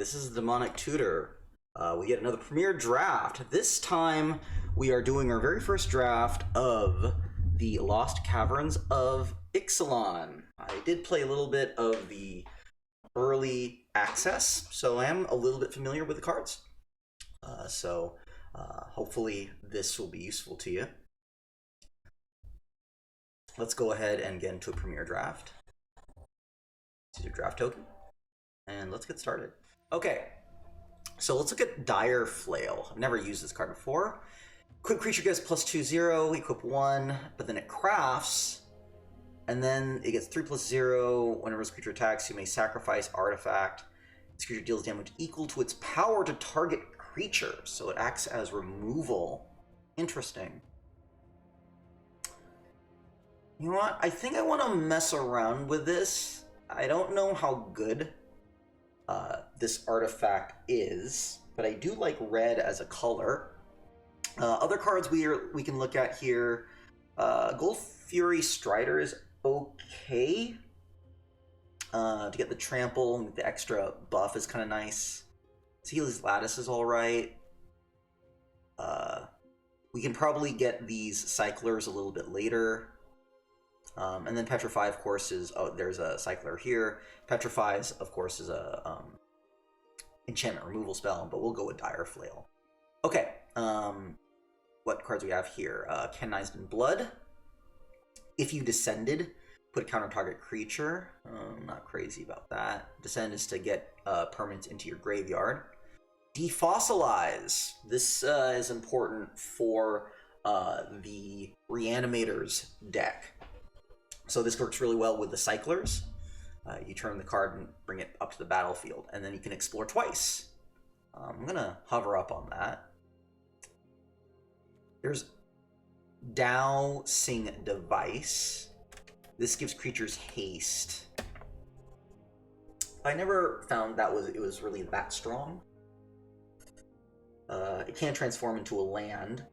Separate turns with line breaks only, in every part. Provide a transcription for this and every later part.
This is Demonic Tutor. We get another premiere draft. This time we are doing our very first draft of the Lost Caverns of Ixalan. I did play a little bit of the early access, so I am a little bit familiar with the cards. Hopefully this will be useful to you. Let's go ahead and get into a premiere draft. This is your draft token, and let's get started. Okay, so let's look at Dire Flail. I've never used this card before. Quick creature gets +2/0, equip 1, but then it crafts, and then it gets 3/0. Whenever this creature attacks, you may sacrifice artifact. This creature deals damage equal to its power to target creature, so it acts as removal. Interesting. You know what? I think I want to mess around with this. I don't know how good this artifact is, but I do like red as a color. Other cards we can look at here. Gold Fury Strider is okay. To get the trample and the extra buff is kind of nice. Sealy's Lattice is alright. We can probably get these cyclers a little bit later. And then Petrify, of course, is... Oh, there's a cycler here. Petrifies, of course, is a enchantment removal spell, but we'll go with Dire Flail. Okay, what cards we have here? Canonized in Blood. If you descended, put a counter target creature. I'm not crazy about that. Descend is to get permanents into your graveyard. Defossilize. This is important for the Reanimators deck. So this works really well with the cyclers. You turn the card and bring it up to the battlefield, and then you can explore twice. I'm gonna hover up on that. There's Dowsing Device. This gives creatures haste. I never found that it was really that strong. It can transform into a land.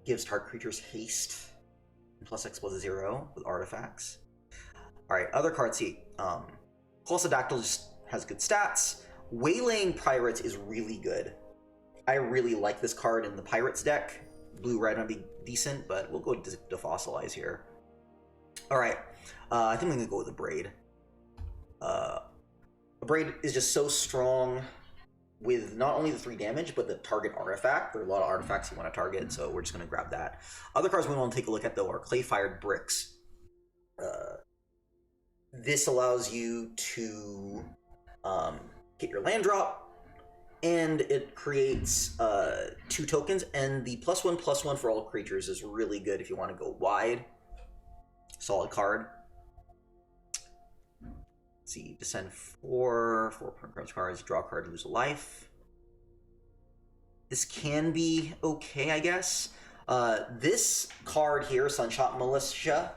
Gives target creatures haste. +X+0 with artifacts. Alright, other cards here. Colossal Dactyl just has good stats. Waylaying Pirates is really good. I really like this card in the Pirates deck. Blue-red might be decent, but we'll go Defossilize here. Alright, I think I'm going to go with a Braid. A Braid is just so strong with not only the 3 damage, but the target artifact. There are a lot of artifacts you want to target, so we're just going to grab that. Other cards we want to take a look at, though, are Clay-Fired Bricks. This allows you to get your land drop, and it creates 2 tokens, and the +1/+1 for all creatures is really good if you want to go wide. Solid card. Let's see, descend 4 cards, draw a card, lose a life. This can be okay, I guess. This card here, Sunshot Militia,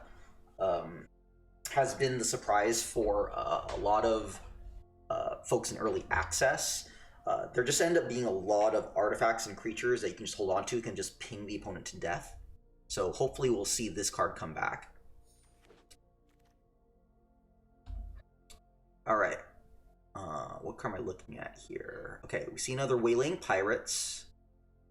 has been the surprise for a lot of folks in early access. There just end up being a lot of artifacts and creatures that you can just hold on to, can just ping the opponent to death. So hopefully we'll see this card come back. Alright, what card am I looking at here? Okay, we see another Waylaying Pirates.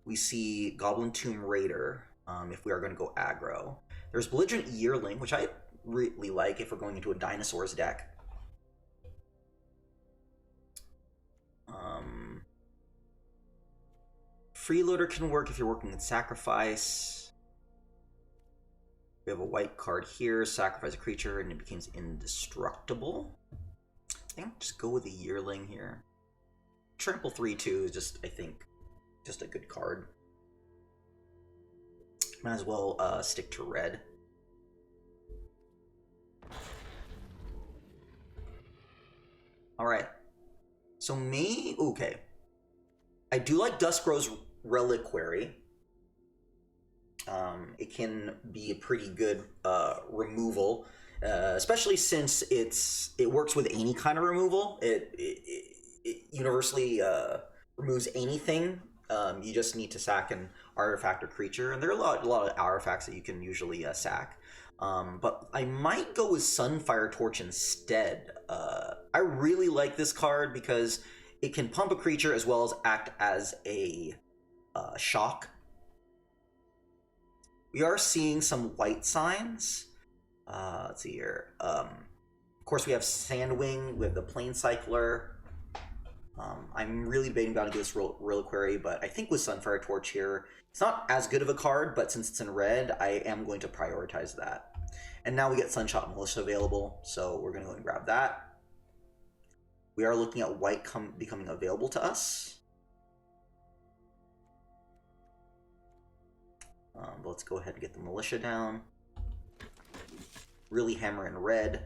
We see Goblin Tomb Raider, if we are going to go aggro. There's Belligerent Yearling, which I really like if we're going into a Dinosaurs deck. Freeloader can work if you're working with Sacrifice. We have a white card here, sacrifice a creature, and it becomes indestructible. I think I'll just go with a Yearling here. Trample 3/2 is just, I think, just a good card. Might as well stick to red. Alright. So okay. I do like Duskrow's Reliquary. It can be a pretty good removal. Especially since it works with any kind of removal. It universally removes anything. You just need to sack an artifact or creature, and there are a lot of artifacts that you can usually sack. But I might go with Sunfire Torch instead. but I really like this card because it can pump a creature as well as act as a shock. We are seeing some white signs. Let's see here. Of course, we have Sandwing with the Planecycler. I'm really debating about to get this Reliquary, but I think with Sunfire Torch here, it's not as good of a card, but since it's in red, I am going to prioritize that. And now we get Sunshot Militia available, so we're going to go and grab that. We are looking at white becoming available to us. But let's go ahead and get the Militia down. Really hammer in red.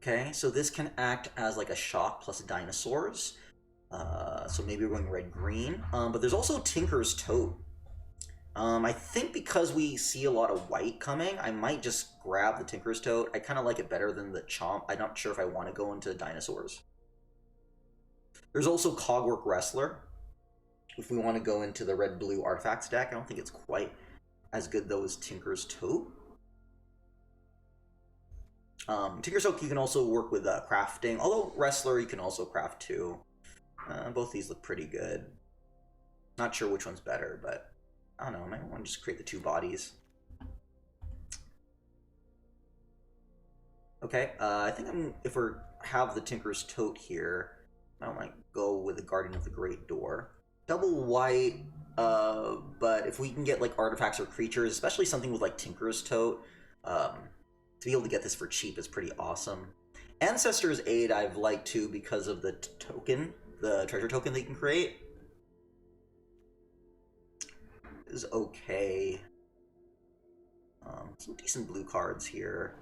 Okay, so this can act as like a shock plus dinosaurs. So maybe we're going red-green. But there's also Tinker's Tote. I think because we see a lot of white coming, I might just grab the Tinker's Tote. I kind of like it better than the Chomp. I'm not sure if I want to go into dinosaurs. There's also Cogwork Wrestler. If we want to go into the red-blue artifacts deck, I don't think it's quite as good though as Tinker's Tote. Tinker's Tote you can also work with crafting, although Wrestler you can also craft too. Both these look pretty good. Not sure which one's better, but I don't know, I might want to just create the two bodies. Okay, I think if we have the Tinker's Tote here, I might go with the Guardian of the Great Door. Double white, but if we can get like artifacts or creatures, especially something with like Tinker's Tote, to be able to get this for cheap is pretty awesome. Ancestor's Aid I've liked too because of the token, the treasure token that you can create. Is okay. Some decent blue cards here.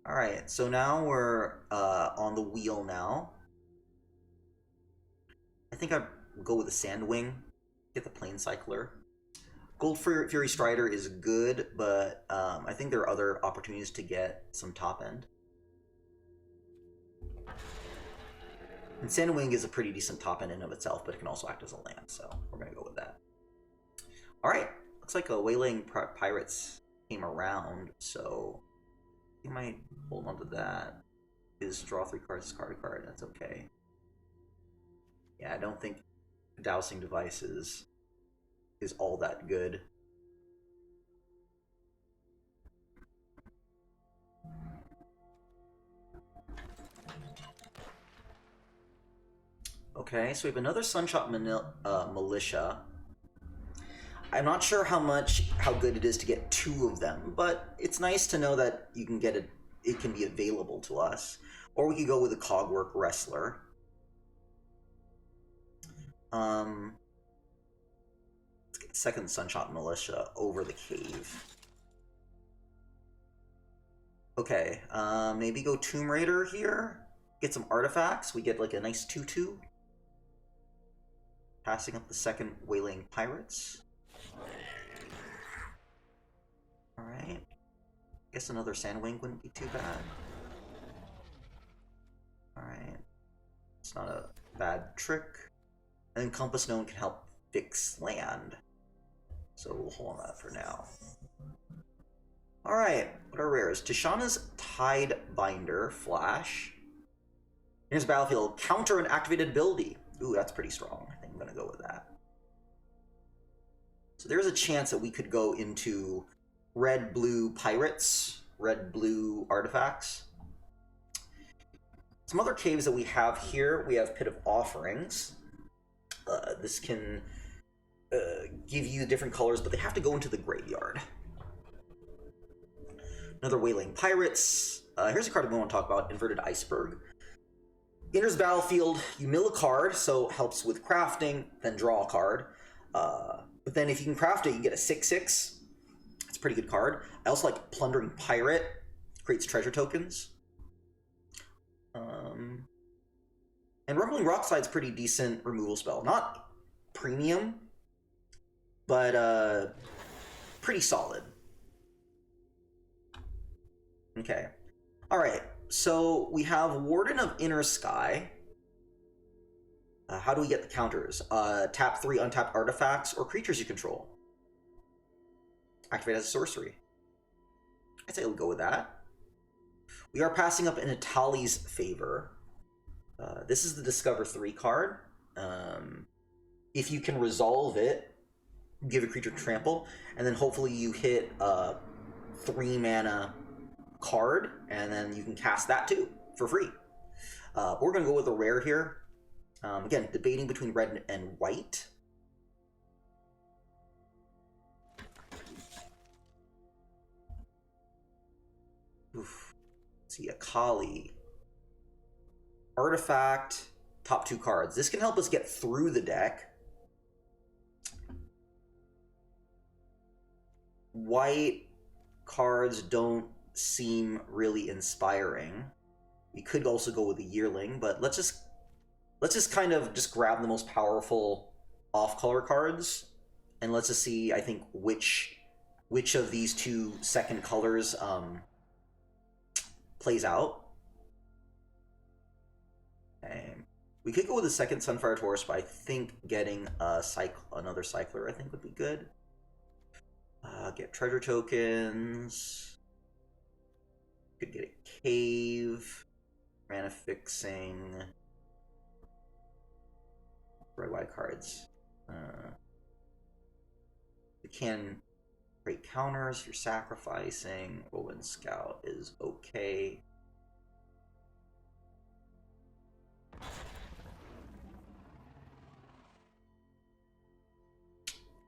Alright, so now we're on the wheel now. I think I'd go with the Sandwing, get the Planecycler. Gold Fury Strider is good, but I think there are other opportunities to get some top end. And Sandwing is a pretty decent top end in of itself, but it can also act as a land, so we're going to go with that. Alright, looks like a Waylaying Pirates came around, so you might hold on to that. Is draw 3 cards, discard a card, that's okay. Yeah, I don't think Dowsing Devices is all that good. Okay, so we have another Sunshot Militia. I'm not sure how good it is to get 2 of them, but it's nice to know that you can get it can be available to us. Or we could go with a Cogwork Wrestler. Let's get the second Sunshot Militia over the cave. Okay, maybe go Tomb Raider here. Get some artifacts. We get like a nice 2/2. Passing up the second Waylaying Pirates. Alright. Guess another Sandwing wouldn't be too bad. Alright. It's not a bad trick. And then Compass Stone can help fix land. So we'll hold on that for now. Alright, what are rares? Tishana's Tide Binder, Flash. Here's Battlefield, counter an activated ability. Ooh, that's pretty strong. I think I'm gonna go with that. So there's a chance that we could go into red-blue pirates, red-blue artifacts. Some other caves that we have here, we have Pit of Offerings. This can give you different colors, but they have to go into the graveyard. Another Waylaying Pirates. Here's a card we want to talk about, Inverted Iceberg. Enters battlefield, you mill a card, so helps with crafting, then draw a card. But then if you can craft it, you get a 6/6. It's a pretty good card. I also like Plundering Pirate, creates treasure tokens. And Rumbling Rockside's pretty decent removal spell. Not premium, but pretty solid. Okay. Alright, so we have Warden of Inner Sky. How do we get the counters? Tap 3 untapped artifacts or creatures you control. Activate as a sorcery. I'd say we'll go with that. We are passing up in Atali's favor. This is the Discover 3 card. If you can resolve it, give a creature trample, and then hopefully you hit a 3 mana card, and then you can cast that too for free. We're going to go with a rare here. Again, debating between red and white. Oof. Let's see, Akali. Artifact, top 2 cards. This can help us get through the deck. White cards don't seem really inspiring. We could also go with a Yearling, but let's just kind of just grab the most powerful off-color cards, and let's just see, I think, which of these 2 second colors plays out. We could go with a second Sunfire Taurus, but I think getting another Cycler I think would be good. Get treasure tokens. Could get a cave. Mana fixing. Red white cards. You can create counters if you're sacrificing. Owen Scout is okay.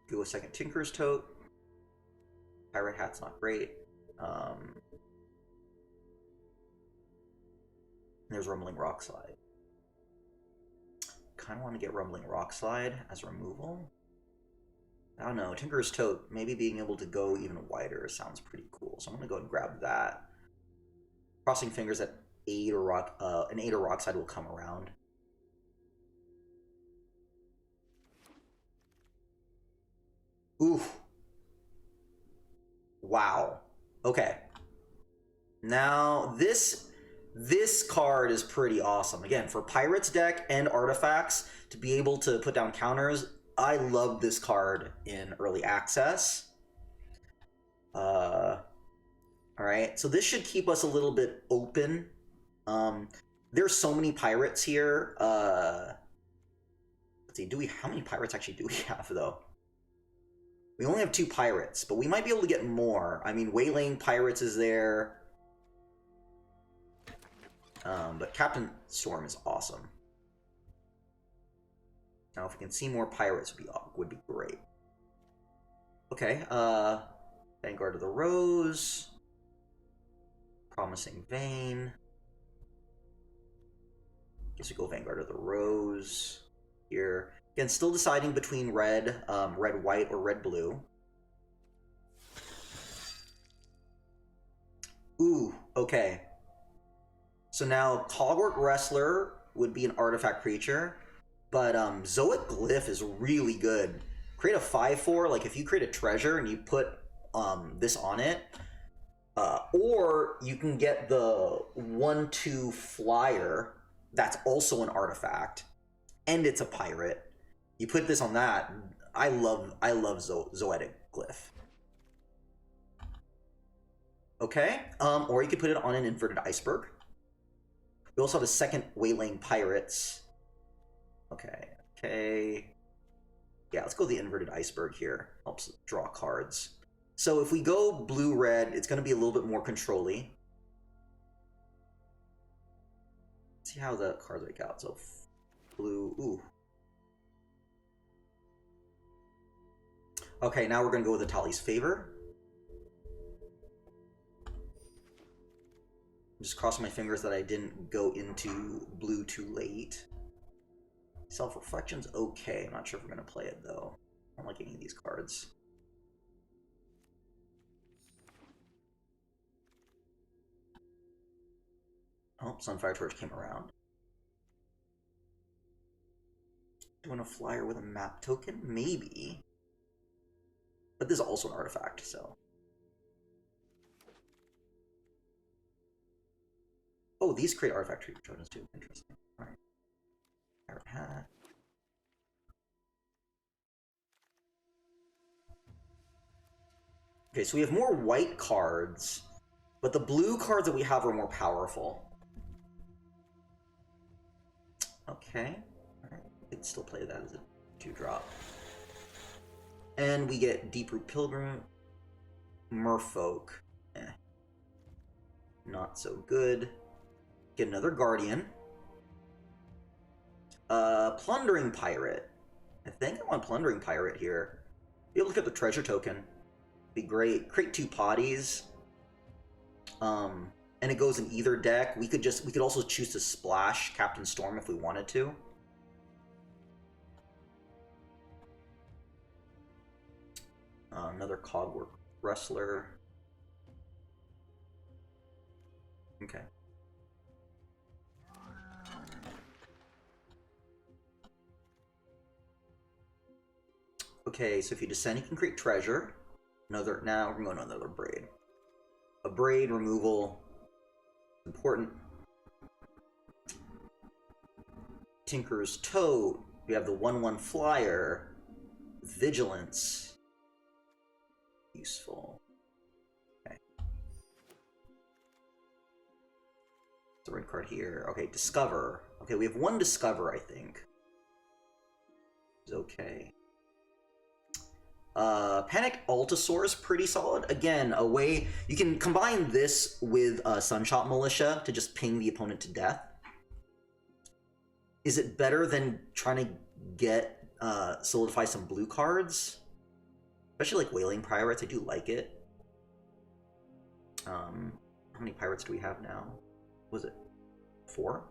Go a second Tinker's Tote. Pirate Hat's not great. There's Rumbling Rockslide. Kind of want to get Rumbling Rockslide as removal. I don't know. Tinker's Tote, maybe being able to go even wider sounds pretty cool. So I'm going to go and grab that. Crossing fingers that an 8 or Rockslide will come around. Ooh. Wow. Okay. Now, this card is pretty awesome. Again, for Pirates deck and artifacts, to be able to put down counters, I love this card in early access. Alright, so this should keep us a little bit open. There's so many pirates here. Let's see, how many pirates actually do we have, though? We only have 2 pirates, but we might be able to get more. I mean, Waylaying Pirates is there. But Captain Storm is awesome. Now, if we can see more pirates, would be great. Okay, Vanguard of the Rose. Promising Vein. Guess we go Vanguard of the Rose here. Again, still deciding between red, red-white, or red-blue. Ooh, okay. So now Cogwort Wrestler would be an artifact creature, but Zoic Glyph is really good. Create a 5/4, like if you create a treasure and you put this on it, or you can get the 1/2 flyer that's also an artifact, and it's a pirate. You put this on that. I love Zoetic Glyph. Okay, or you could put it on an Inverted Iceberg. We also have a second Waylaying Pirates. Okay. Yeah, let's go the Inverted Iceberg here. Helps draw cards. So if we go blue-red, it's going to be a little bit more control-y. Let's see how the cards work out. So blue, ooh. Okay, now we're going to go with Atali's favor. I'm just crossing my fingers that I didn't go into blue too late. Self-Reflection's okay. I'm not sure if we're going to play it, though. I don't like any of these cards. Oh, Sunfire Torch came around. Doing a flyer with a map token? Maybe. But this is also an artifact, so. Oh, these create artifact tokens too. Interesting. Alright. Pirate Hat. Okay, so we have more white cards But the blue cards that we have are more powerful. Okay. Alright. We could still play that as a 2-drop. And we get Deeproot Pilgrim. Merfolk. Eh. Not so good. Get another Guardian. Plundering Pirate. I think I want Plundering Pirate here. Be able to get the treasure token. Be great. Create 2 potties. And it goes in either deck. We could also choose to splash Captain Storm if we wanted to. Another Cogwork Wrestler. Okay. Okay, so if you descend, you can create treasure. Now we're going to another braid. A braid removal. Important. Tinker's Toad. We have the 1/1 flyer. Vigilance. Useful. Okay. The red card here. Okay, Discover. Okay, we have 1 Discover, I think. It's okay. Panic Altosaur is pretty solid. Again, a way you can combine this with Sunshot Militia to just ping the opponent to death. Is it better than trying to get solidify some blue cards? Especially like Wailing Pirates, I do like it. How many pirates do we have now? Was it 4?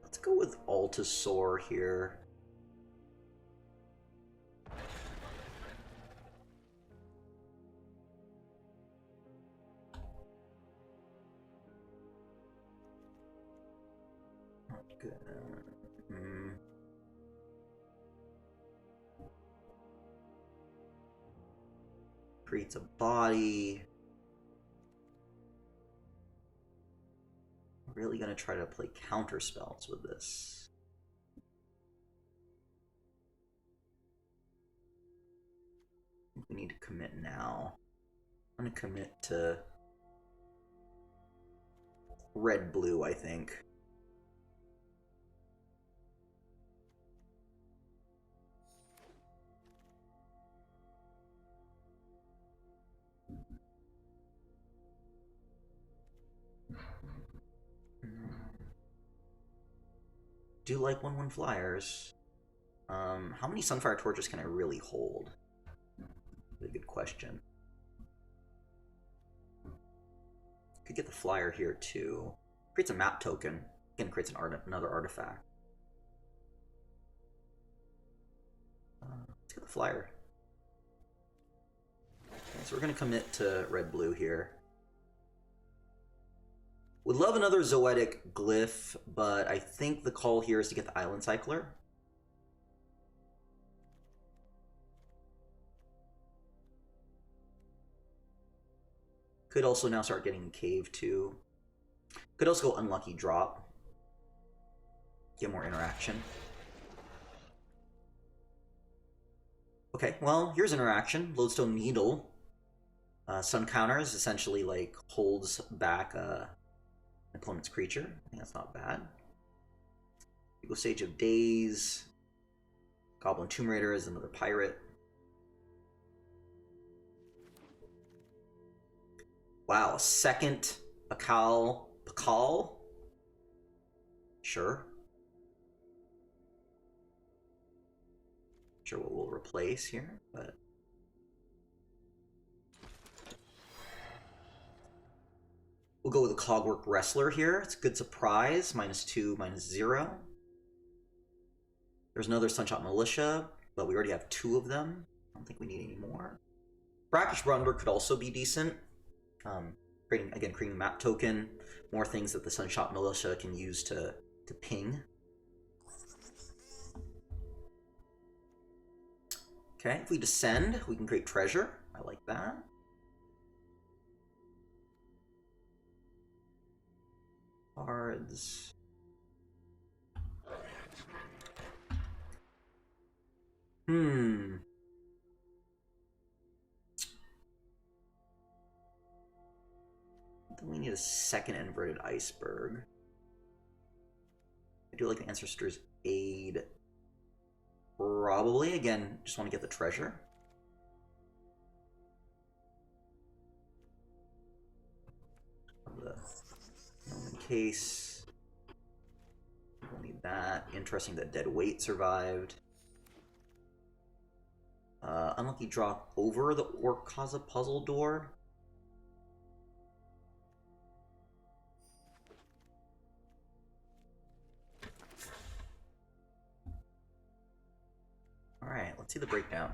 Let's go with Altosaur here. Not good. Creates a body. Really gonna try to play counter spells with this. We need to commit now. I'm gonna commit to red-blue, I think. Do like 1/1 flyers. How many Sunfire Torches can I really hold? Really good question. Could get the flyer here too. Creates a map token. Again, creates another artifact. Let's get the flyer. Okay, so we're gonna commit to red-blue here. Would love another Zoetic Glyph, but I think the call here is to get the Island Cycler. Could also now start getting Cave too. Could also go Unlucky Drop. Get more interaction. Okay, well, here's interaction. Lodestone Needle. Sun counters essentially like holds back opponent's creature. I think that's not bad. We go Sage of Days. Goblin Tomb Raider is another pirate. Wow, a second Pakal? Sure. Sure what we'll replace here, but we'll go with a Cogwork Wrestler here. It's a good surprise. -2, -0. There's another Sunshot Militia, but we already have 2 of them. I don't think we need any more. Brackish Brandenburg could also be decent. Creating a map token. More things that the Sunshot Militia can use to ping. Okay, if we descend, we can create treasure. I like that. Cards. think we need a second inverted iceberg. I do like the Ancestor's Aid. Probably. Again, just want to get the treasure. The Roman case. We'll need that. Interesting that Dead Weight survived. Unlucky drop over the Orkaza puzzle door. Alright, let's see the breakdown.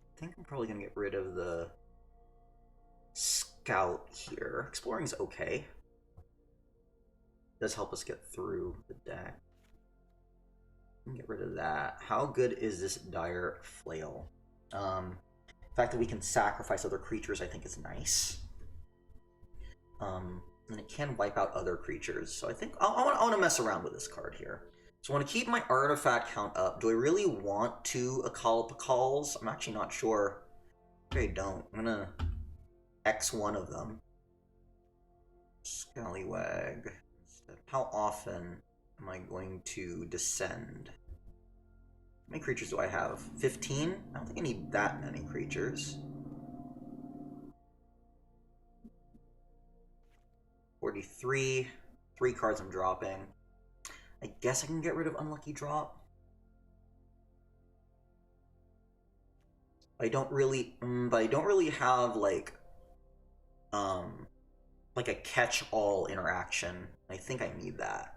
I think I'm probably going to get rid of the Scout here. Exploring's okay. Does help us get through the deck. Get rid of that. How good is this Dire Flail? The fact that we can sacrifice other creatures I think is nice. And it can wipe out other creatures. So I think I want to mess around with this card here. So I want to keep my artifact count up. Do I really want 2 Akalpakals? I'm actually not sure. Maybe I don't. I'm going to X one of them. Scallywag. How often am I going to descend? How many creatures do I have? 15? I don't think I need that many creatures. 43. 3 cards I'm dropping. I guess I can get rid of Unlucky Drop. I don't really have like a catch-all interaction. I think I need that.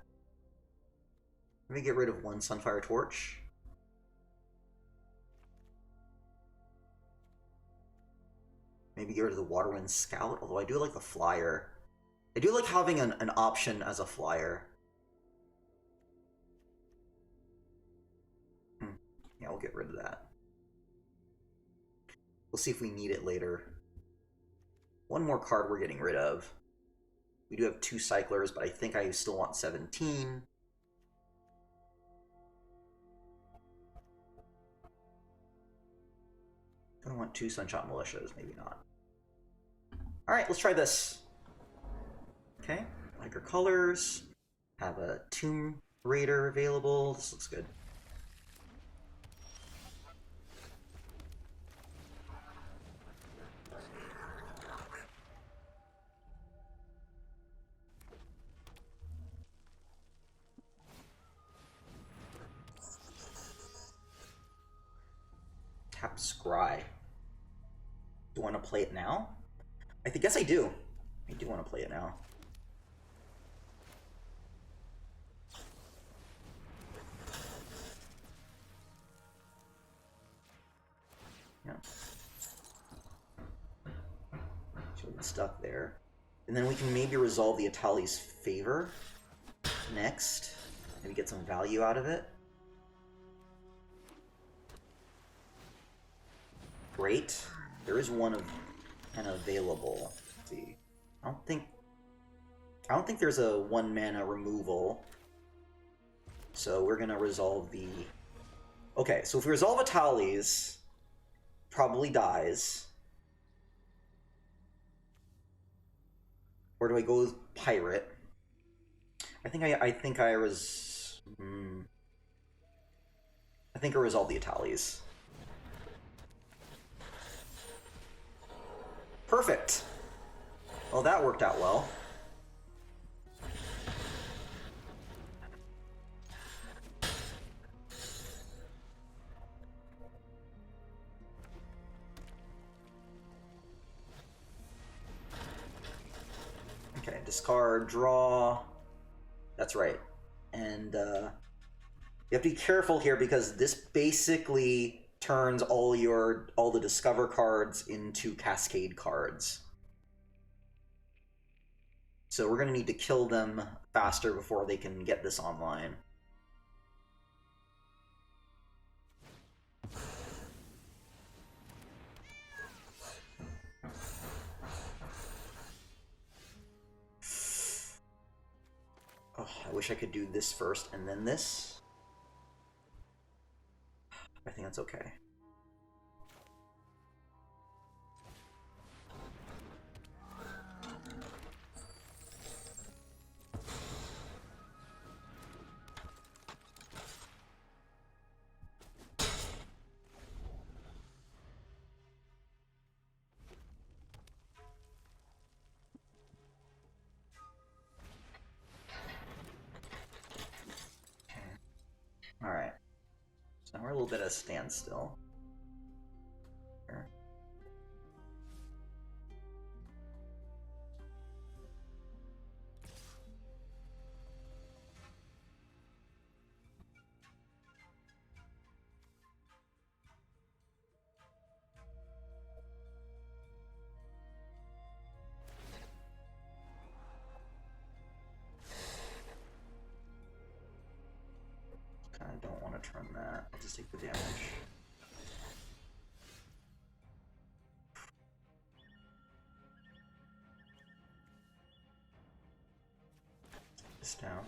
Let me get rid of 1 Sunfire Torch. Maybe get rid of the Waterwind Scout, although I do like the flyer. I do like having an option as a flyer. Yeah, we'll get rid of that. We'll see if we need it later. 1 more card we're getting rid of. We do have 2 Cyclers, but I think I still want 17. I want 2 Sunshot Militias, maybe not. Alright, let's try this. Okay, like our colors. Have a Tomb Raider available. This looks good. Tap Scry. Do I want to play it now? I guess I do. I do want to play it now. Yeah. So good stuff there. And then we can maybe resolve the Atali's Favor next. Maybe get some value out of it. Great. There is one of available. Let's see. I don't think there's a 1 mana removal. So we're gonna resolve the. Okay, so if we resolve Atali's, probably dies. Or do I go with Pirate? I think I resolve the Atali's. Perfect. Well, that worked out well. Okay, discard, draw. That's right. And you have to be careful here because this basically turns all the Discover cards into Cascade cards. So we're going to need to kill them faster before they can get this online. Oh, I wish I could do this first and then this. I think that's okay. Alright. So now we're a little bit at a standstill. Here. I don't want to turn that. I'll just take the damage. This down.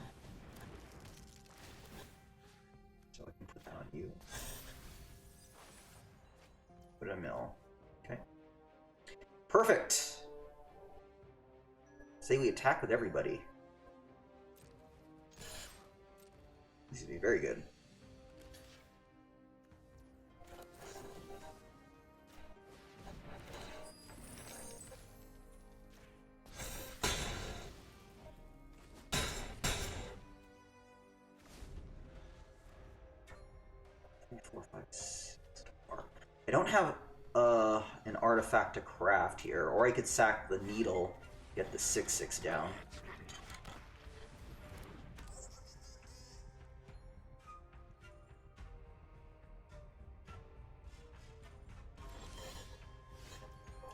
So I can put that on you. Put a mill. Okay. Perfect! Say we attack with everybody. This would be very good. I don't have an artifact to craft here, or I could sack the needle, get the 6/6 down.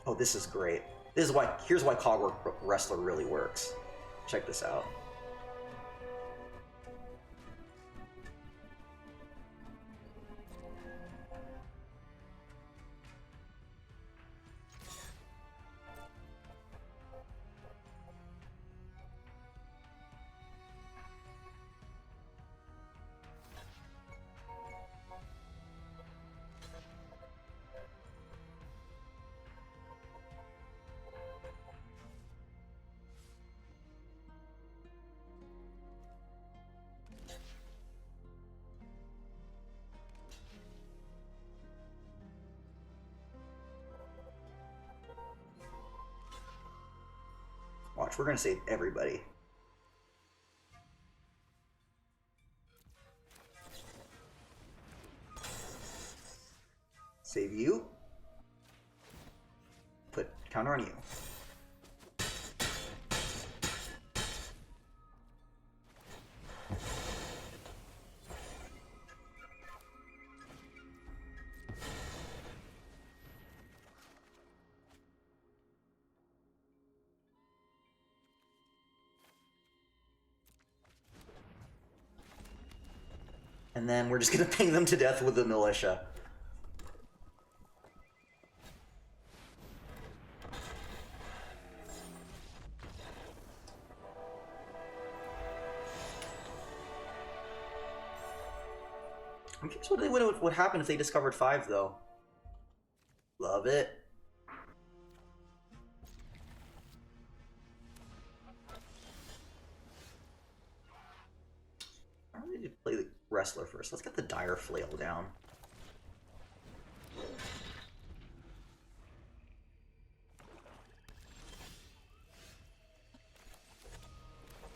Oh, this is great. This is why. Here's why Cogwork Wrestler really works. Check this out. Watch, we're gonna save everybody. Save you. Put counter on you. And then we're just gonna ping them to death with the militia. I'm curious what would happen if they discovered 5, though. Love it. I really need to play the Wrestler first. Let's get the Dire Flail down.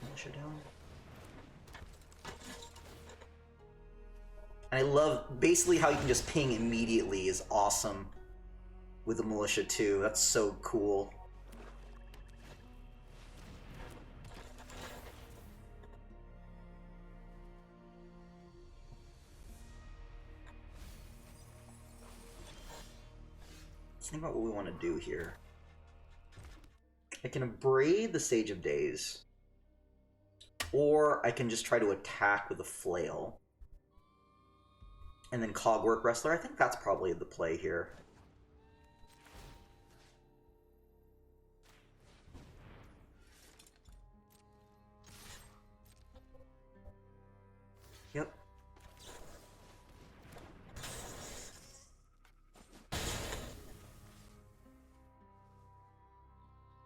Militia down. And I love basically how you can just ping immediately is awesome with the militia too. That's so cool. Let's think about what we want to do here. I can abrade the Sage of Days, or I can just try to attack with a flail. And then Cogwork Wrestler. I think that's probably the play here.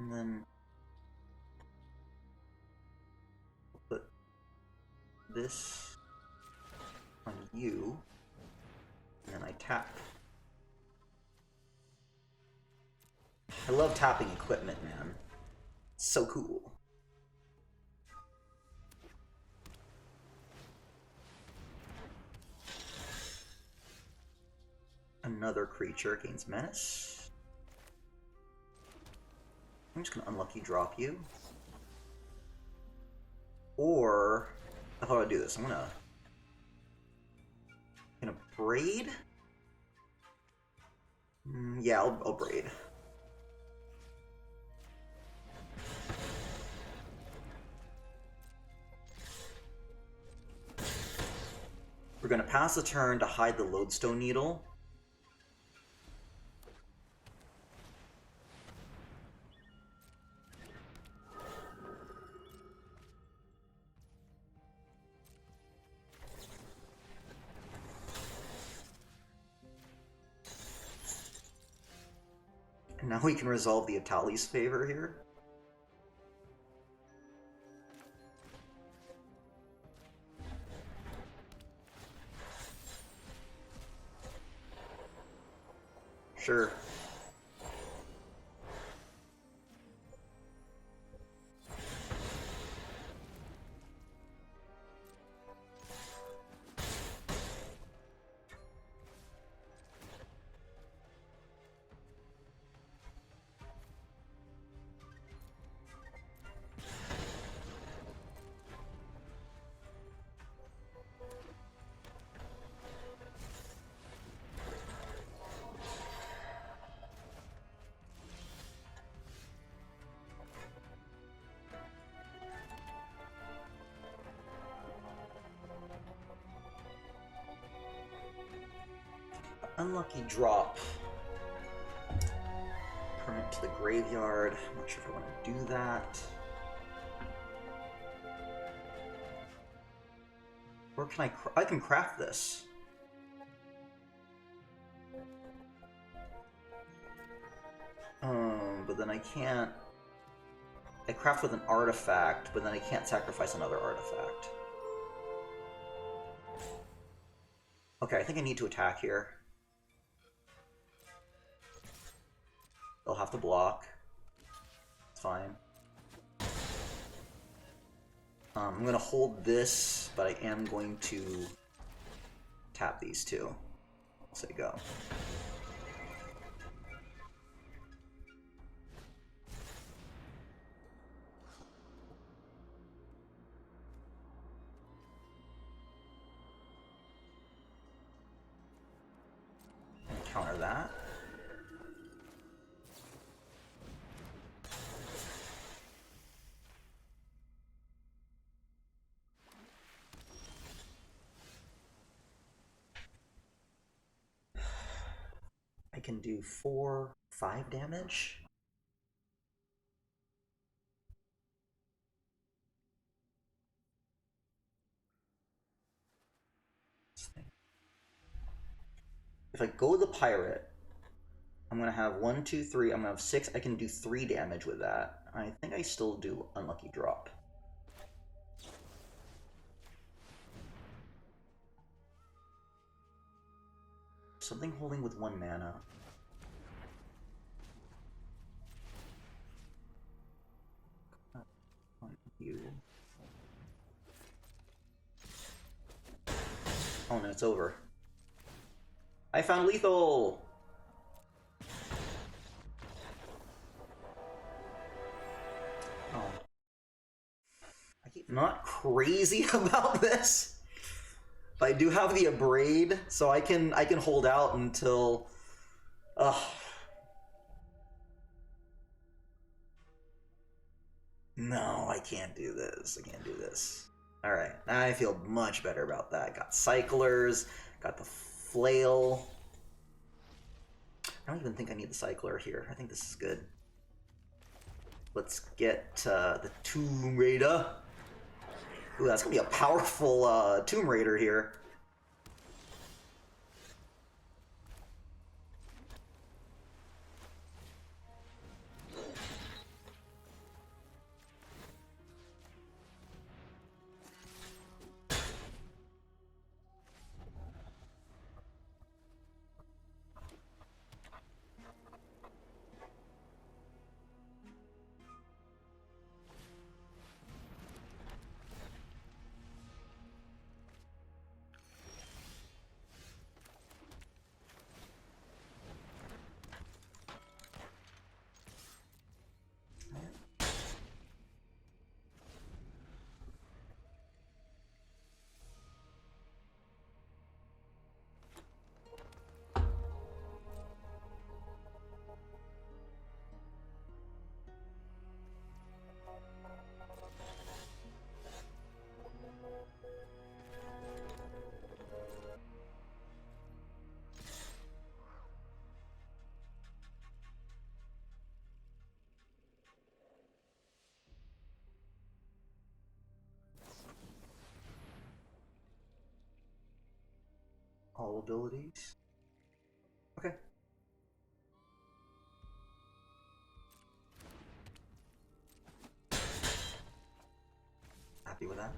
And then put this on you, and then I tap. I love tapping equipment, man. It's so cool. Another creature gains menace. I'm just gonna unlucky drop you. Or how do I do this? I'm gonna braid. Yeah, I'll braid. We're gonna pass the turn to hide the Lodestone Needle. And now we can resolve the Atali's favor here. Sure. Unlucky drop. Permit to the graveyard. I'm not sure if I want to do that. Or can I can craft this. But then I can't. I craft with an artifact, but then I can't sacrifice another artifact. Okay, I think I need to attack here. They'll have to block. It's fine. I'm going to hold this, but I am going to tap these two. I'll say go. Counter that. I can do 4-5 damage. If I go the pirate, I'm gonna have 1, 2, 3. I'm gonna have 6. I can do 3 damage with that. I think I still do unlucky drop. Something holding with 1 mana. You. Oh no, it's over. I found lethal! Oh. I keep not crazy about this. But I do have the abrade, so I can hold out until no, I can't do this. I can't do this. Alright, I feel much better about that. Got cyclers, got the flail. I don't even think I need the cycler here. I think this is good. Let's get the Tomb Raider. Ooh, that's gonna be a powerful Tomb Raider here. all abilities. Okay. Happy with that.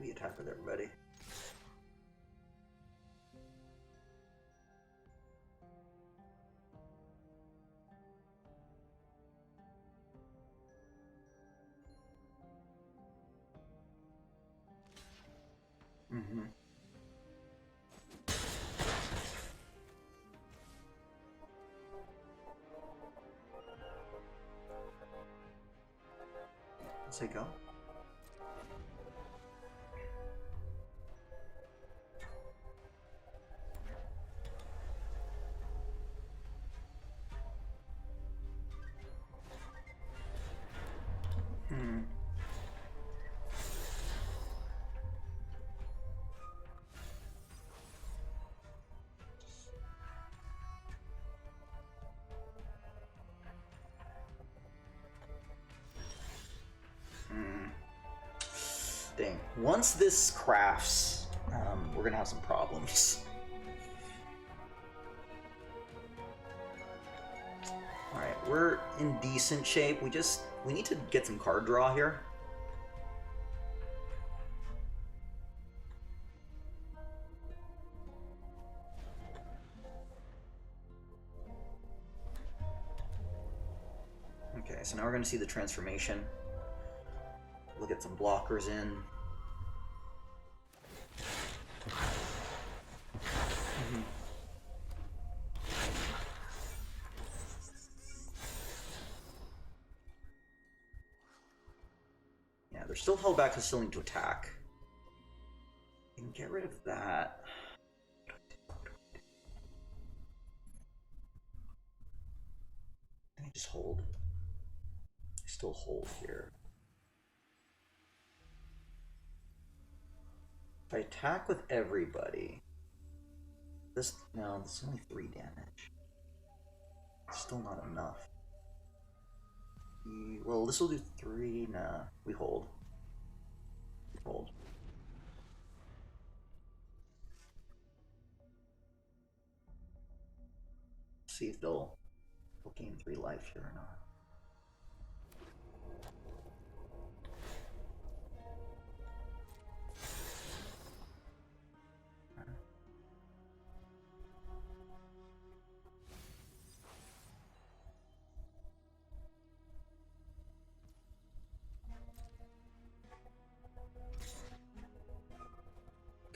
We attack with everybody. Mm-hmm. Let's say go. Dang. Once this crafts, we're gonna have some problems. Alright, we're in decent shape. We need to get some card draw here. Okay, so now we're gonna see the transformation. We'll get some blockers in. Yeah, they're still held back because still need to attack. And get rid of that. I just hold. I still hold here. If I attack with everybody, this is only 3 damage. It's still not enough. Well, this will do 3. Nah, we hold. We hold. See if they'll gain 3 life here or not.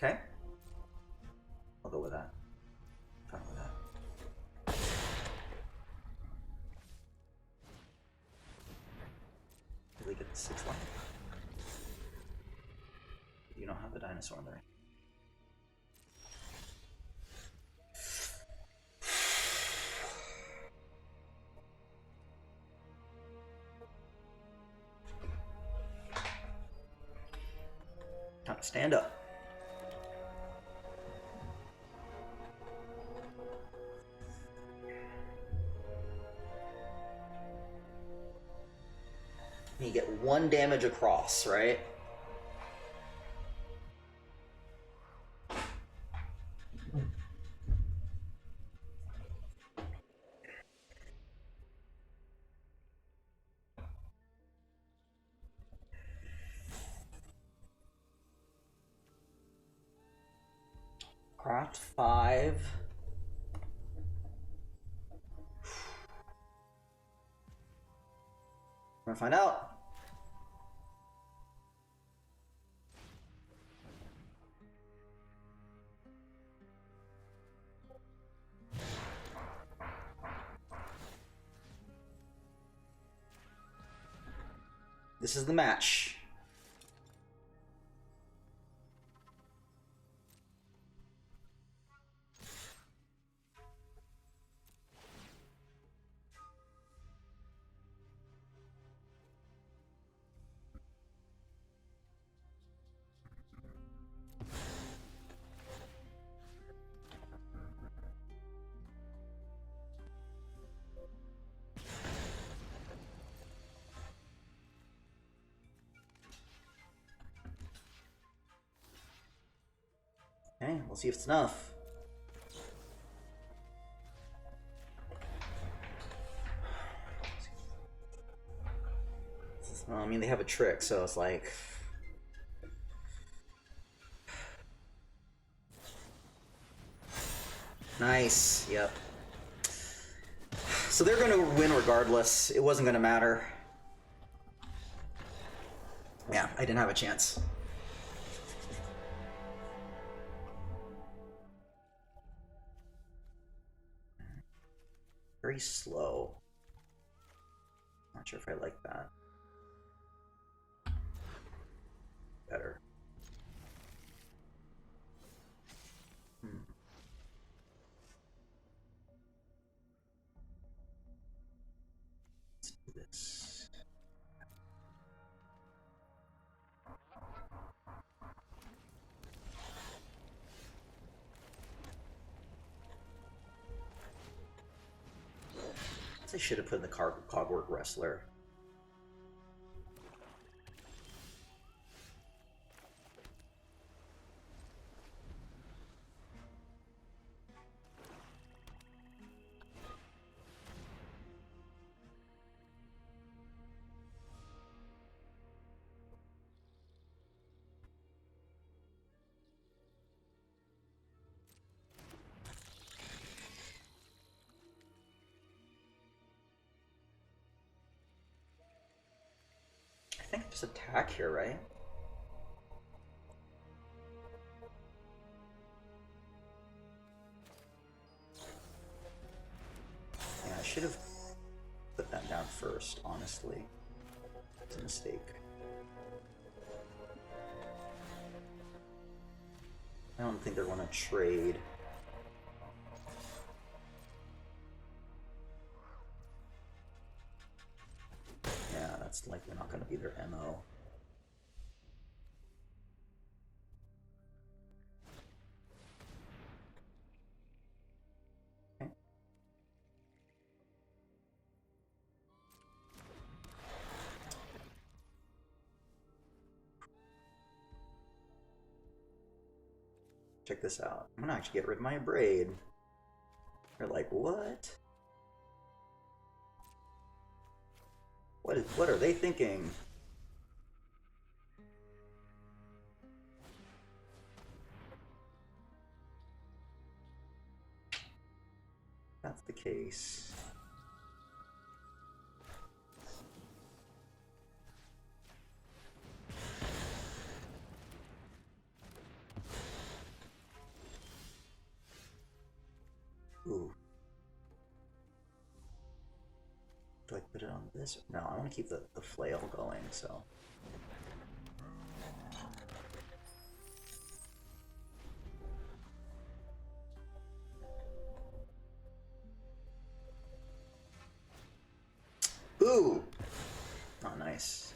Okay. I'll go with that. Fine with that. Really get the 6 life. You don't have the dinosaur in there. Time to stand up. You get 1 damage across, right? Draft 5. We're gonna find out. This is the match. Okay, we'll see if it's enough. Well, I mean, they have a trick, so it's like... Nice, yep. So they're going to win regardless. It wasn't going to matter. Yeah, I didn't have a chance. Very slow. Not sure if I like that. Better. Let's do this. I should have put in the Cogwork Wrestler. I think just attack here, right? Yeah, I should have put that down first, honestly. It's a mistake. I don't think they're going to trade. Yeah, that's likely not going to be their MO. Okay. Check this out. I'm going to actually get rid of my braid. They're like, what? What are they thinking? If that's the case. Ooh. Do I put it on this? No, I want to keep the flail going, so. Ooh! Oh, nice.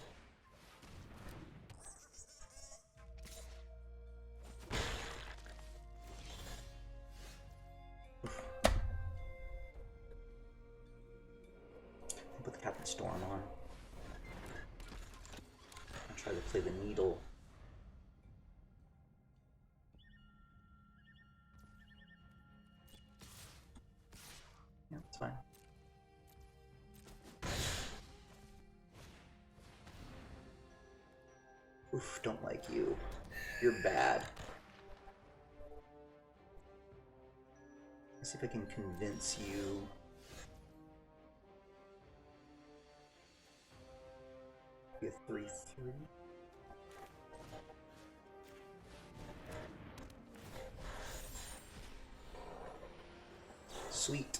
Put the Captain Storm on. I'll try to play the needle. Yeah, it's fine. Oof, don't like you. You're bad. Let's see if I can convince you. Be a 3/3. Sweet.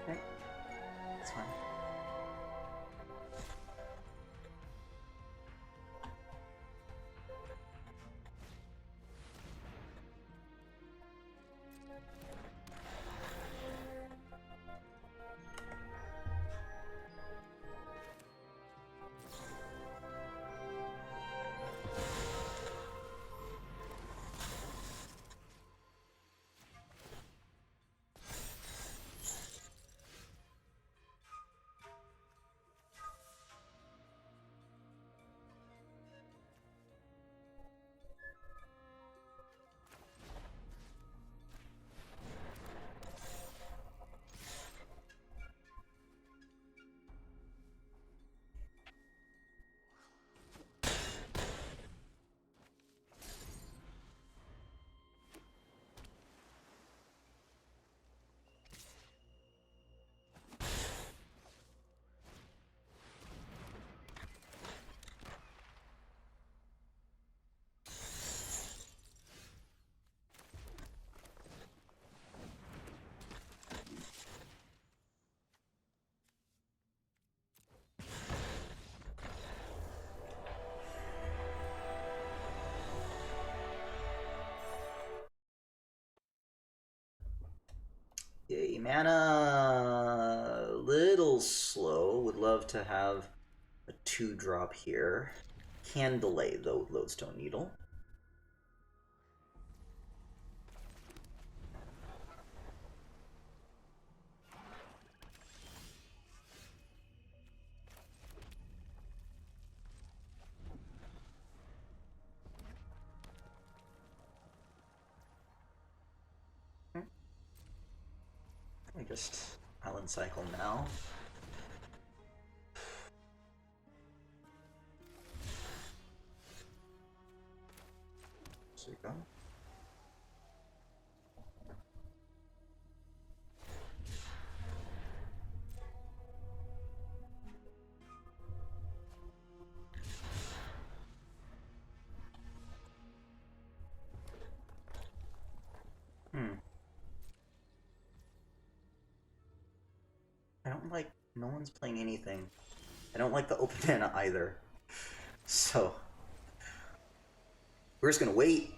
Okay, that's fine. Yay, mana. Little slow. Would love to have a 2-drop here. Can delay though with Lodestone Needle. I just Island Cycle now. There you go. I don't like, no one's playing anything. I don't like the open mana either. So, we're just gonna wait.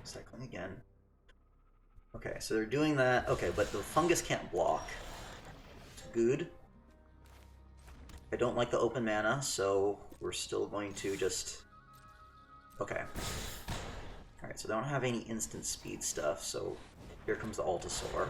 Cycling again. Okay, so they're doing that. Okay, but the fungus can't block. Good. I don't like the open mana, so we're still going to just... Okay. Alright, so they don't have any instant speed stuff, so here comes the Altasaur.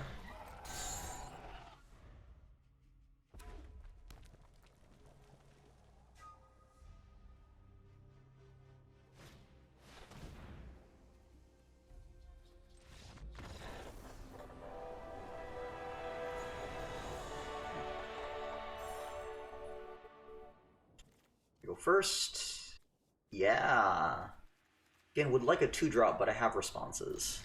first. Yeah. Again, would like a 2-drop, but I have responses.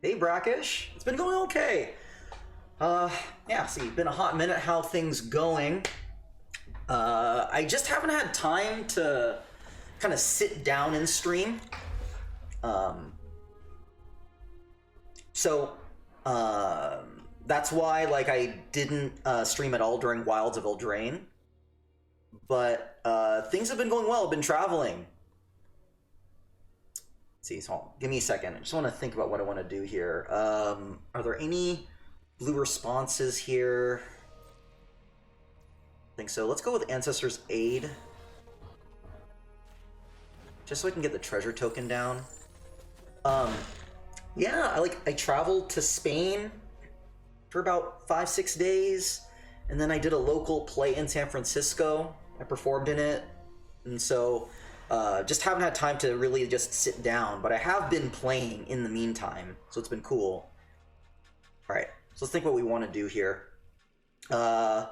Hey, Brackish. It's been going okay. Yeah, see, been a hot minute. How things going? I just haven't had time to kind of sit down and stream. That's why, like, I didn't stream at all during Wilds of Eldraine. But things have been going well. I've been traveling. See, so give me a second. I just want to think about what I want to do here. Are there any blue responses here? I think so. Let's go with Ancestor's Aid. Just so I can get the treasure token down. Yeah, I traveled to Spain for about 5-6 days, and then I did a local play in San Francisco. I performed in it, and so just haven't had time to really just sit down, but I have been playing in the meantime, so it's been cool. All right, so let's think what we want to do here. Because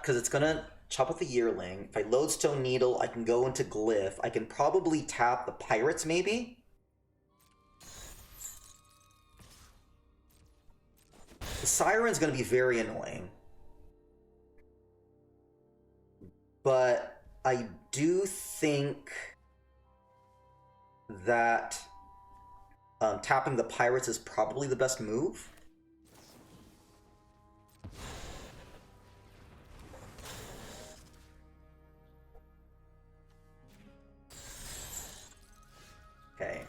it's gonna chop up the Yearling. If I Lodestone Needle, I can go into Glyph. I can probably tap the Pirates, maybe? The Siren's gonna be very annoying. But I do think that tapping the Pirates is probably the best move. Okay.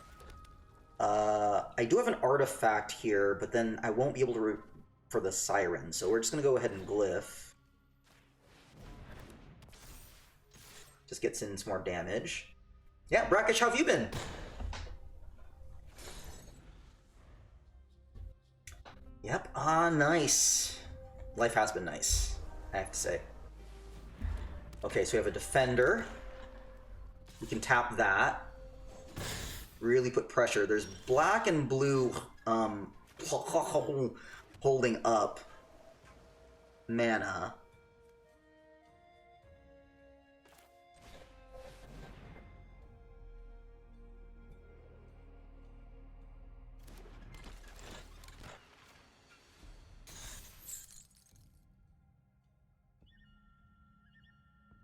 I do have an artifact here, but then I won't be able to for the Siren, so we're just gonna go ahead and Glyph. Just gets in some more damage. Yeah, Brackish, how have you been? Yep, nice. Life has been nice, I have to say. Okay, so we have a Defender. We can tap that. Really put pressure. There's black and blue holding up mana.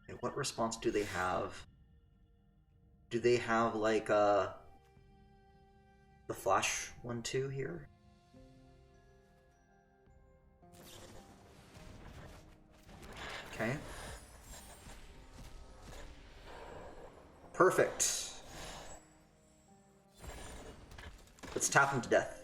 Okay, what response do they have? Do they have like the flash 1/2 here? Okay. Perfect. Let's tap him to death.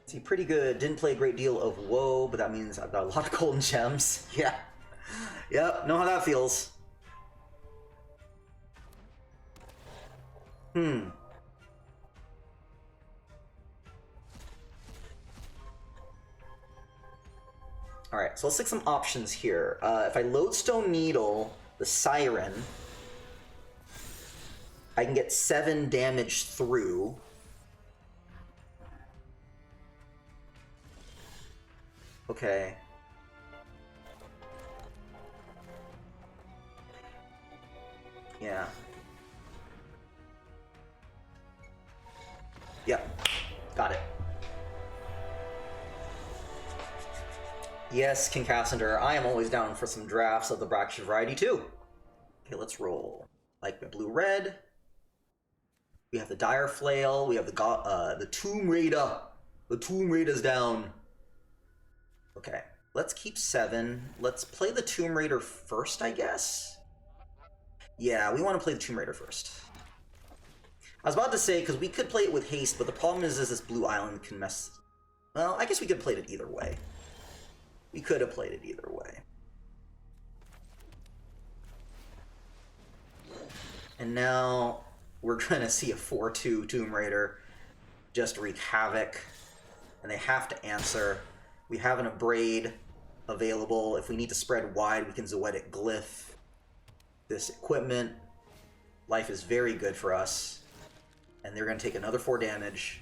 See, pretty good. Didn't play a great deal of Woe, but that means I've got a lot of golden gems. Yeah. Yep, know how that feels. Alright, so let's take some options here. If I Lodestone Needle the Siren, I can get 7 damage through. Okay. Yeah. Yep. Got it. Yes, King Cassandra, I am always down for some drafts of the Brackish variety too. Okay, let's roll. Like my blue-red. We have the Dire Flail. We have the Tomb Raider. The Tomb Raider's down. Okay, let's keep 7. Let's play the Tomb Raider first, I guess? Yeah, we want to play the Tomb Raider first. I was about to say, because we could play it with haste, but the problem is this blue island can mess... Well, I guess we could have played it either way. We could have played it either way. And now we're going to see a 4-2 Tomb Raider just wreak havoc. And they have to answer. We have an Abrade available. If we need to spread wide, we can Zoetic Glyph this equipment. Life is very good for us. And they're going to take another 4 damage.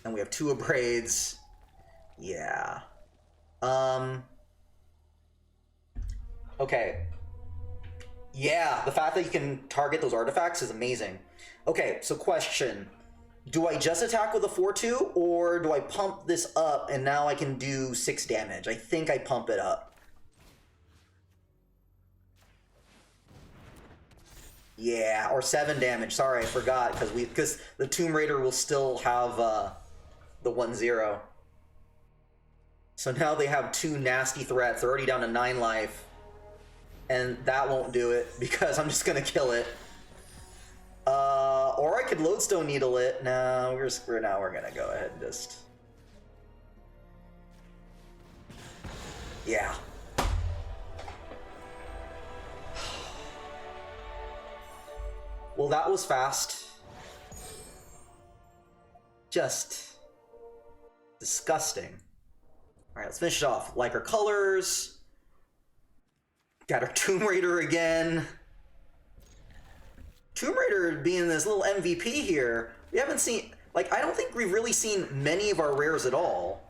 And we have 2 Abrades. Yeah. Okay. Yeah, the fact that you can target those artifacts is amazing. Okay, so question. Do I just attack with a 4-2, or do I pump this up and now I can do 6 damage? I think I pump it up. Yeah, or 7 damage. Sorry, I forgot, because the Tomb Raider will still have the 1-0. So now they have 2 nasty threats. They're already down to 9 life. And that won't do it, because I'm just gonna kill it. Or I could Lodestone Needle it. No, we're screwed now. We're gonna go ahead and just... Yeah. Well, that was fast. Just... disgusting. Alright, let's finish it off. Like our colors... Got our Tomb Raider again. Tomb Raider being this little MVP here. We haven't seen... Like, I don't think we've really seen many of our rares at all.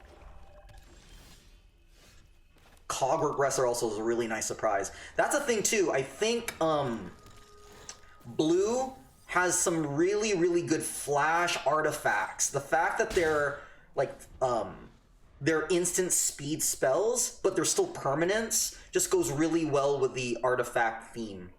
Cog Regressor also is a really nice surprise. That's a thing, too. I think, Blue has some really, really good flash artifacts. The fact that they're, like, they're instant speed spells, but they're still permanents, just goes really well with the artifact theme.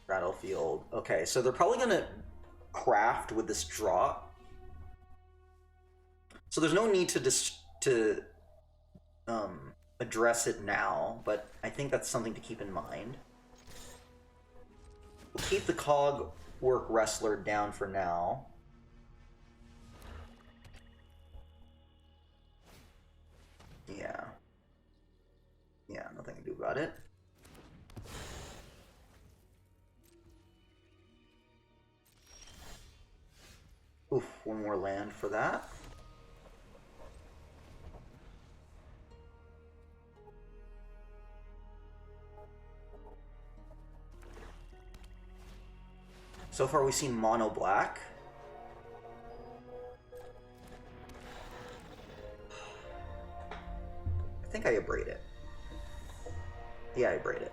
Battlefield. Okay, so they're probably gonna craft with this draw. So there's no need to address it now, but I think that's something to keep in mind. We'll keep the Cogwork Wrestler down for now. Yeah. Yeah, nothing to do about it. Oof, 1 more land for that. So far we've seen mono black. I think I abrade it. Yeah, I abrade it.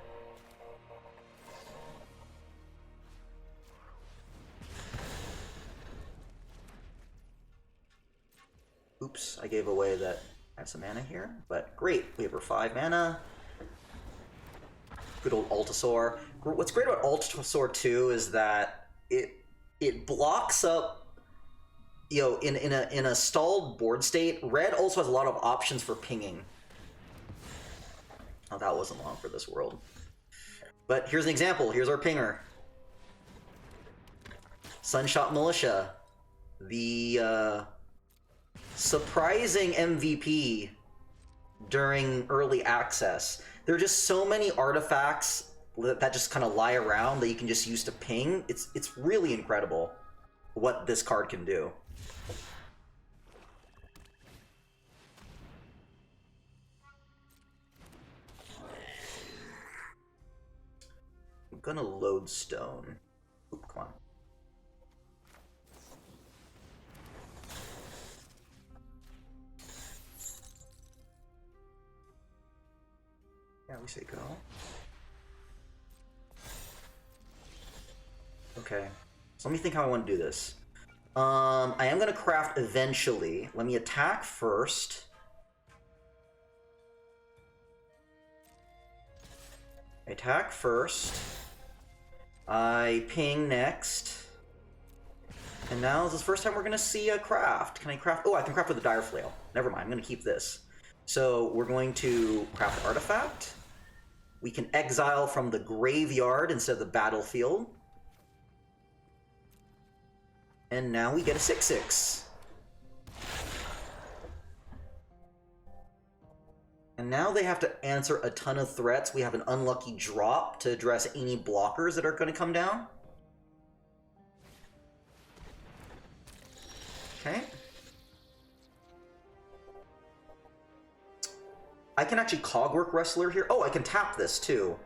Oops, I gave away that I have some mana here, but great. We have our 5 mana. Good old Altasaur. What's great about Altasaur too is that it blocks up, you know, in a stalled board state. Red also has a lot of options for pinging. Oh, that wasn't long for this world. But here's an example. Here's our pinger. Sunshot Militia. The surprising MVP during early access. There are just so many artifacts that just kind of lie around that you can just use to ping. It's really incredible what this card can do. I'm gonna Lodestone. Oop, come on. Yeah, we say go. Okay, so let me think how I want to do this. I am going to craft eventually. Let me attack first. Attack first. I ping next. And now this is the first time we're going to see a craft. Can I craft? Oh, I can craft with a dire flail. Never mind, I'm going to keep this. So we're going to craft an artifact. We can exile from the graveyard instead of the battlefield. And now we get a 6/6. And now they have to answer a ton of threats. We have an unlucky drop to address any blockers that are going to come down. Okay. I can actually Cogwork Wrestler here. Oh, I can tap this too.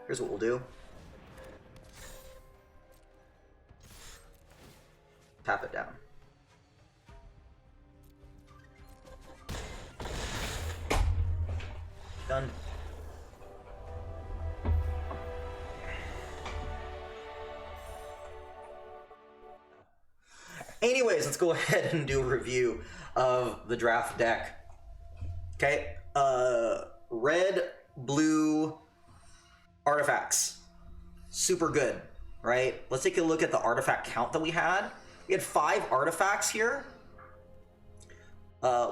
Here's what we'll do. Tap it down. Done. Anyways, let's go ahead and do a review of the draft deck. Okay, red, blue artifacts. Super good, right? Let's take a look at the artifact count that we had. We had 5 artifacts here.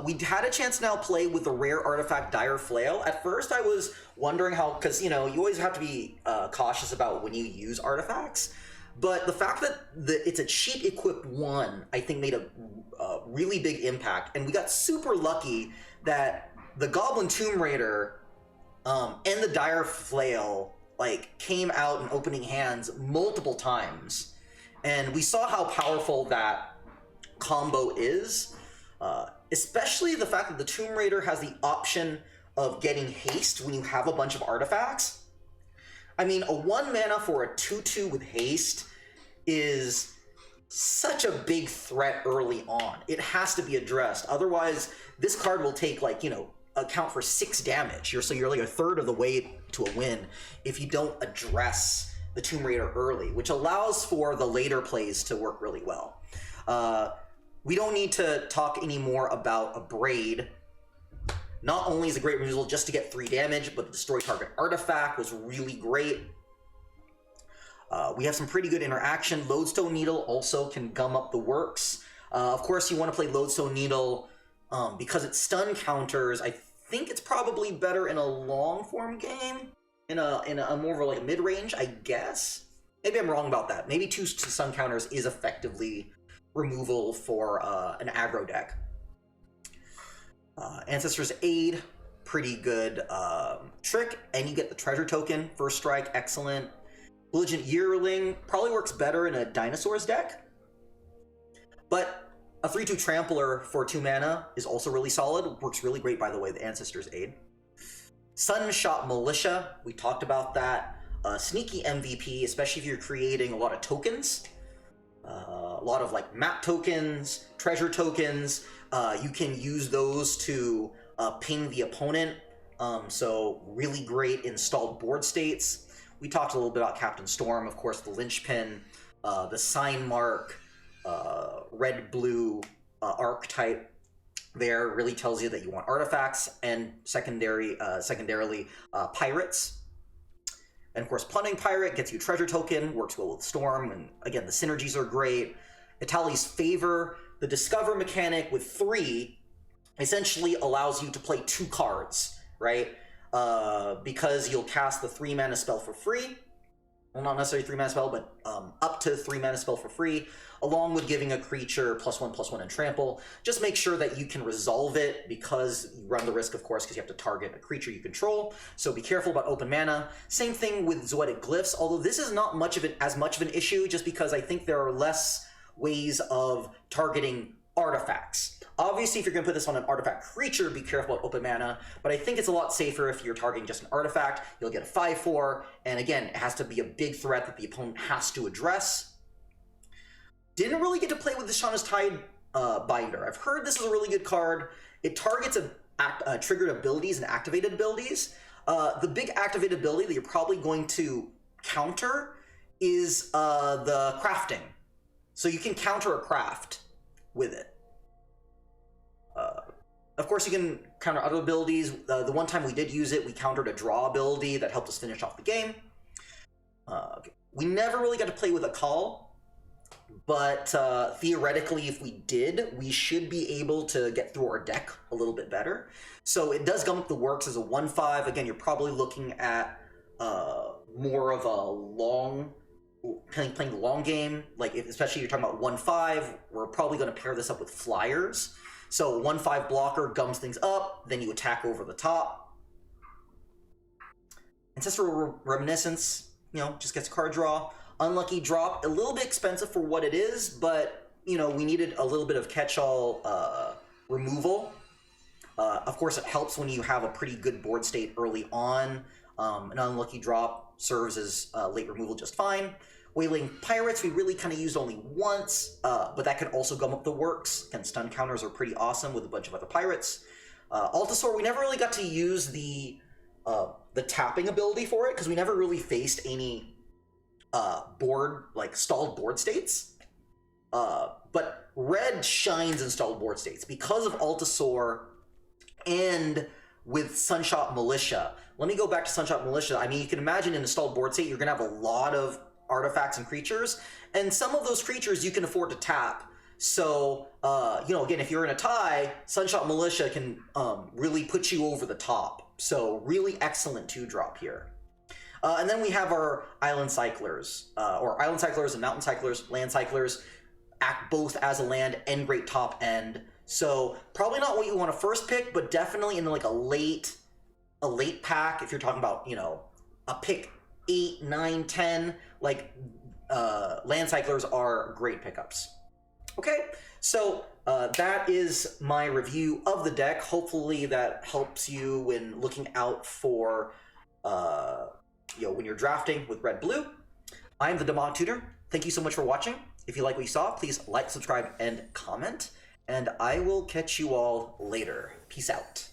We had a chance to now play with the rare artifact Dire Flail. At first I was wondering how, because you know, you always have to be cautious about when you use artifacts. But the fact that it's a cheap equipped 1, I think made a really big impact. And we got super lucky that the Goblin Tomb Raider and the Dire Flail like came out in opening hands multiple times. And we saw how powerful that combo is. Especially the fact that the Tomb Raider has the option of getting haste when you have a bunch of artifacts. I mean, a 1 mana for a 2/2 with haste is such a big threat early on. It has to be addressed. Otherwise, this card will take, like, you know, account for 6 damage. So you're like a third of the way to a win if you don't address the Tomb Raider early, which allows for the later plays to work really well. We don't need to talk anymore about Abrade. Not only is it a great removal just to get 3 damage, but the destroy target artifact was really great. We have some pretty good interaction. Lodestone Needle also can gum up the works. Of course, you want to play Lodestone Needle because it stun counters. I think it's probably better in a long form game, in a more of a like mid-range, I guess. Maybe I'm wrong about that. Maybe 2 stun counters is effectively removal for an aggro deck. Ancestor's Aid, pretty good trick, and you get the treasure token. First strike, excellent. Belligerent Yearling probably works better in a dinosaurs deck, but a 3/2 Trampler for 2 mana is also really solid. Works really great, by the way, the Ancestor's Aid. Sunshot Militia, we talked about that. Sneaky MVP, especially if you're creating a lot of tokens. A lot of like map tokens, treasure tokens. You can use those to ping the opponent. So really great installed board states. We talked a little bit about Captain Storm, of course, the linchpin, the sign mark, red-blue archetype there really tells you that you want artifacts, and secondarily pirates. And of course, Plundering Pirate gets you a treasure token, works well with Storm, and again, the synergies are great. Itali's Favor, the Discover mechanic with 3, essentially allows you to play 2 cards, right? Because you'll cast the 3 mana spell for free. Well, not necessarily 3 mana spell, but up to 3 mana spell for free, along with giving a creature +1/+1 and trample. Just make sure that you can resolve it, because you run the risk, of course, because you have to target a creature you control. So be careful about open mana. Same thing with Zoetic Glyphs, although this is not as much of an issue, just because I think there are less ways of targeting artifacts. Obviously, if you're going to put this on an artifact creature, be careful about open mana, but I think it's a lot safer if you're targeting just an artifact. You'll get a 5/4, and again, it has to be a big threat that the opponent has to address. Didn't really get to play with the Shauna's Tide Binder. I've heard this is a really good card. It targets triggered abilities and activated abilities. The big activated ability that you're probably going to counter is the crafting. So you can counter a craft with it. Of course, you can counter other abilities. The one time we did use it, we countered a draw ability that helped us finish off the game. We never really got to play with a call, but theoretically, if we did, we should be able to get through our deck a little bit better. So it does gum up the works as a 1/5. Again, you're probably looking at more of a long, playing the long game. Like, especially if you're talking about 1/5, we're probably going to pair this up with flyers. So 1/5 blocker gums things up, then you attack over the top. Ancestral Reminiscence, you know, just gets a card draw. Unlucky Drop, a little bit expensive for what it is, but, you know, we needed a little bit of catch-all removal. Of course, it helps when you have a pretty good board state early on. An Unlucky Drop serves as late removal just fine. Wailing Pirates, we really kind of used only once, but that could also gum up the works. Again, stun counters are pretty awesome with a bunch of other pirates. Altasaur, we never really got to use the tapping ability for it, because we never really faced any stalled board states. But red shines in stalled board states because of Altasaur and with Sunshot Militia. Let me go back to Sunshot Militia. I mean, you can imagine in a stalled board state, you're going to have a lot of artifacts and creatures, and some of those creatures you can afford to tap. So, you know, again, if you're in a tie, Sunshot Militia can really put you over the top. So, really excellent 2-drop here. And then we have our Island Cyclers, or Island Cyclers and Mountain Cyclers, Land Cyclers, act both as a land and great top end. So, probably not what you want to first pick, but definitely in like a late pack, if you're talking about, you know, a pick 8, 9, 10, like Land Cyclers are great pickups. Okay, so that is my review of the deck. Hopefully that helps you when looking out for, you know, when you're drafting with red-blue. I'm the Demonic Tutor. Thank you so much for watching. If you like what you saw, please like, subscribe, and comment. And I will catch you all later. Peace out.